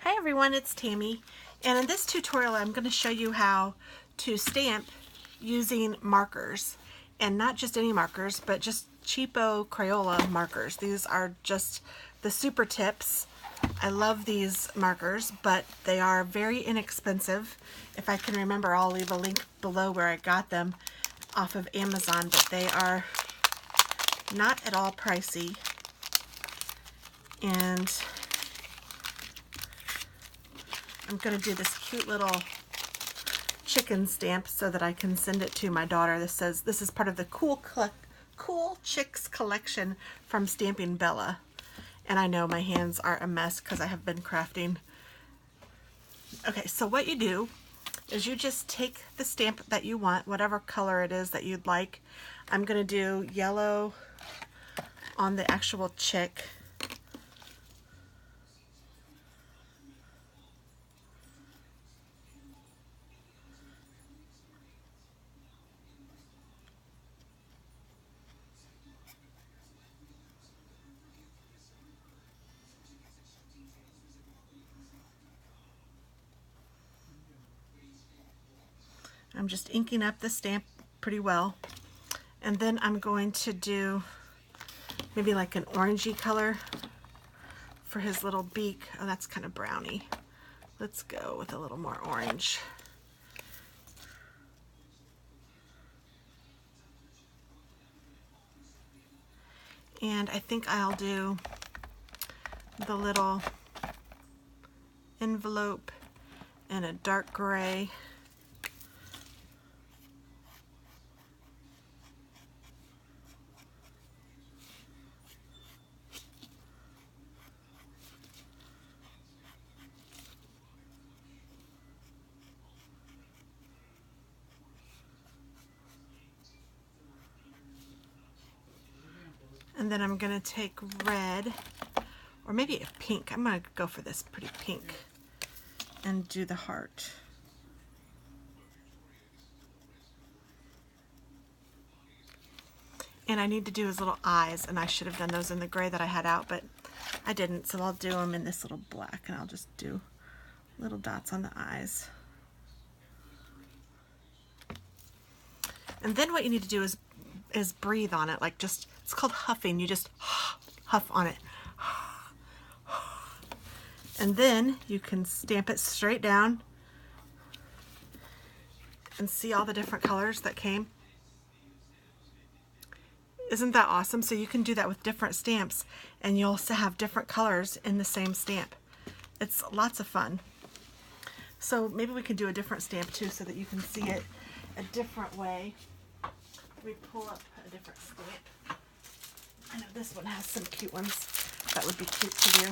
Hi everyone, it's Tammy, and in this tutorial I'm going to show you how to stamp using markers, and not just any markers, but just cheapo Crayola markers. These are just the super tips. I love these markers, but they are very inexpensive. If I can remember, I'll leave a link below where I got them off of Amazon, but they are not at all pricey. And I'm going to do this cute little chicken stamp so that I can send it to my daughter. This says this is part of the Cool Chicks collection from Stamping Bella. And I know my hands are a mess because I have been crafting. Okay, so what you do is you just take the stamp that you want, whatever color it is that you'd like. I'm going to do yellow on the actual chick. I'm just inking up the stamp pretty well. And then I'm going to do maybe like an orangey color for his little beak. Oh, that's kind of browny. Let's go with a little more orange. And I think I'll do the little envelope in a dark gray. And then I'm going to take red, or maybe a pink. I'm going to go for this pretty pink and do the heart. And I need to do his little eyes, and I should have done those in the gray that I had out, but I didn't, so I'll do them in this little black, and I'll just do little dots on the eyes. And then what you need to do is breathe on it, like just, it's called huffing. You just huff on it. And then you can stamp it straight down and see all the different colors that came. Isn't that awesome? So you can do that with different stamps, and you'll also have different colors in the same stamp. It's lots of fun. So maybe we can do a different stamp too so that you can see it a different way. Let me pull up a different stamp. I know this one has some cute ones that would be cute to do.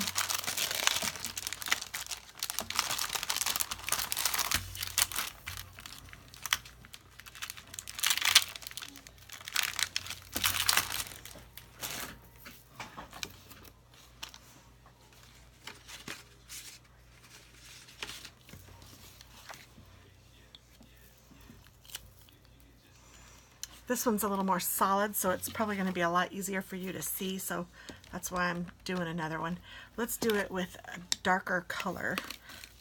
This one's a little more solid, so it's probably going to be a lot easier for you to see, so that's why I'm doing another one. Let's do it with a darker color,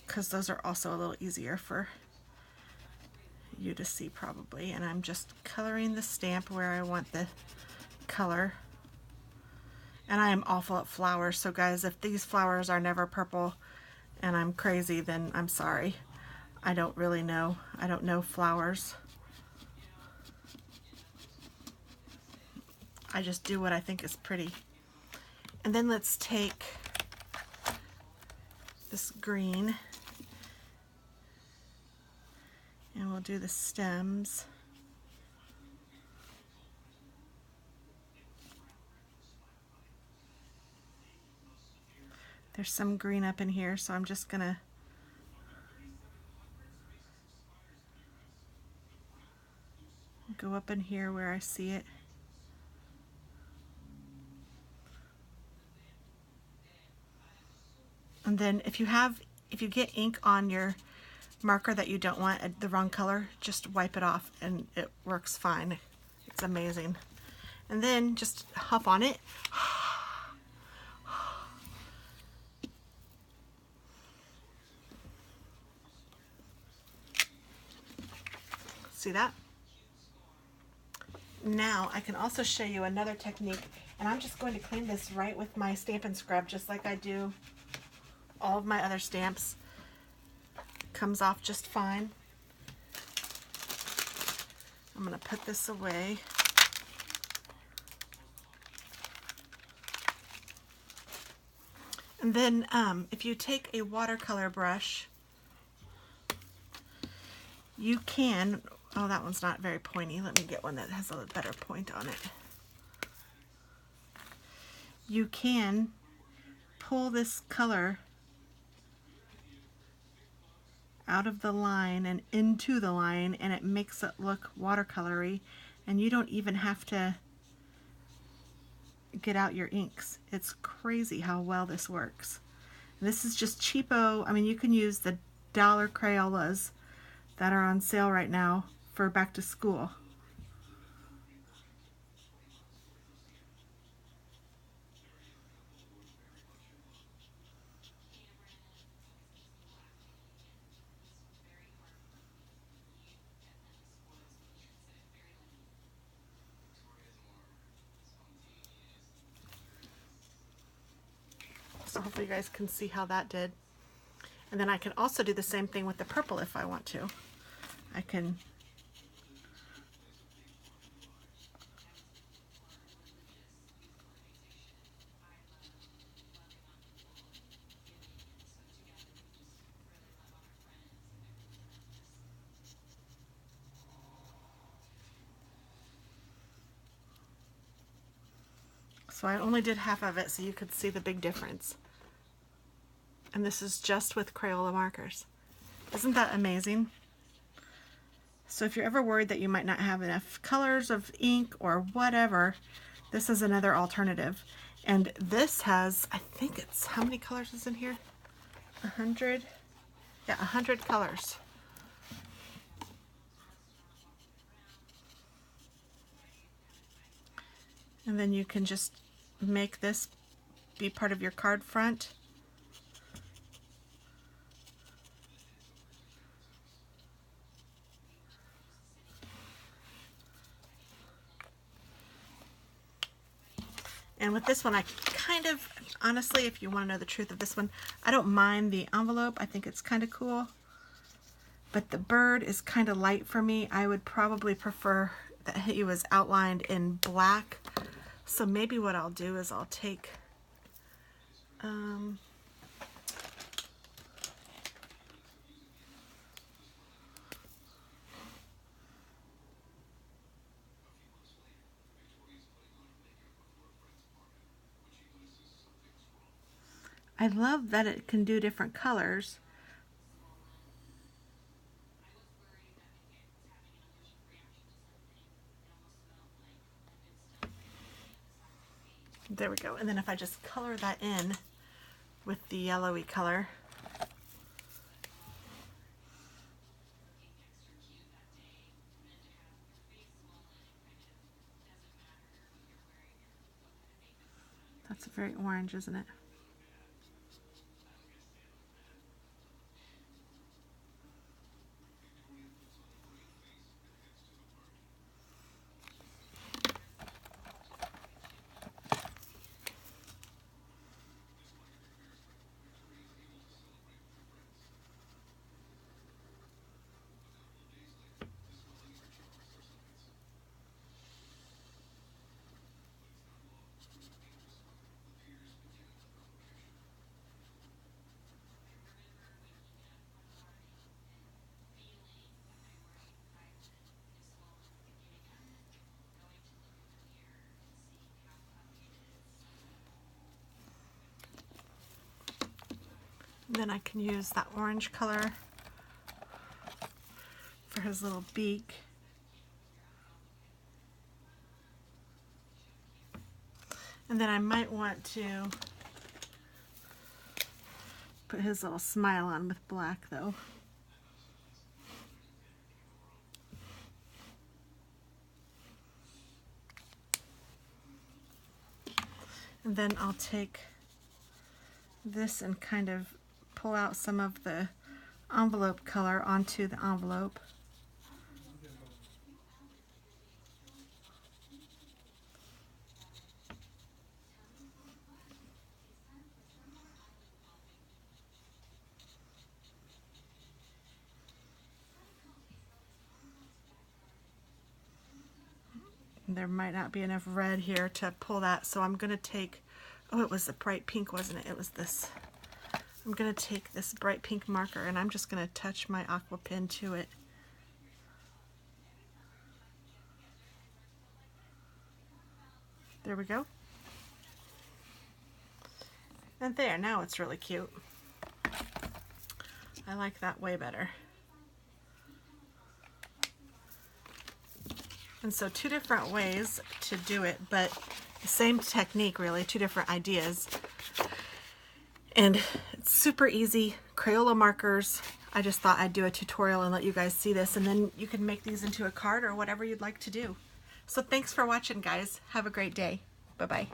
because those are also a little easier for you to see probably. And I'm just coloring the stamp where I want the color. And I am awful at flowers, so guys, if these flowers are never purple and I'm crazy, then I'm sorry. I don't really know. I don't know flowers. I just do what I think is pretty. And then let's take this green and we'll do the stems. There's some green up in here, so I'm just gonna go up in here where I see it. And then if you get ink on your marker that you don't want the wrong color, just wipe it off and it works fine. It's amazing. And then just huff on it. See that? Now I can also show you another technique, and I'm just going to clean this right with my Stamp and Scrub just like I do all of my other stamps. Comes off just fine. I'm going to put this away. And then if you take a watercolor brush, you can, oh, that one's not very pointy. Let me get one that has a better point on it. You can pull this color out of the line and into the line, and it makes it look watercolory, and you don't even have to get out your inks. It's crazy how well this works. And this is just cheapo. I mean, you can use the dollar Crayolas that are on sale right now for back to school. So hopefully you guys can see how that did. And then I can also do the same thing with the purple if I want to. I can so I only did half of it so you could see the big difference. And this is just with Crayola markers. Isn't that amazing? So if you're ever worried that you might not have enough colors of ink or whatever, this is another alternative. And this has, I think it's, how many colors is in here? 100? Yeah, 100 colors. And then you can just make this be part of your card front. And with this one, I kind of, honestly, if you want to know the truth of this one, I don't mind the envelope. I think it's kind of cool. But the bird is kind of light for me. I would probably prefer that he was outlined in black. So maybe what I'll do is I'll take, I love that it can do different colors. There we go. And then if I just color that in with the yellowy color. That's very orange, isn't it? Then I can use that orange color for his little beak. And then I might want to put his little smile on with black though. And then I'll take this and kind of pull out some of the envelope color onto the envelope. there might not be enough red here to pull that, so I'm going to take, oh, it was the bright pink, wasn't it? It was this. I'm going to take this bright pink marker and I'm just going to touch my aqua pen to it. There we go. And there, now it's really cute. I like that way better. And so two different ways to do it, but the same technique really, two different ideas. And it's super easy. Crayola markers. I just thought I'd do a tutorial and let you guys see this, and then you can make these into a card or whatever you'd like to do. So thanks for watching, guys. Have a great day. Bye-bye.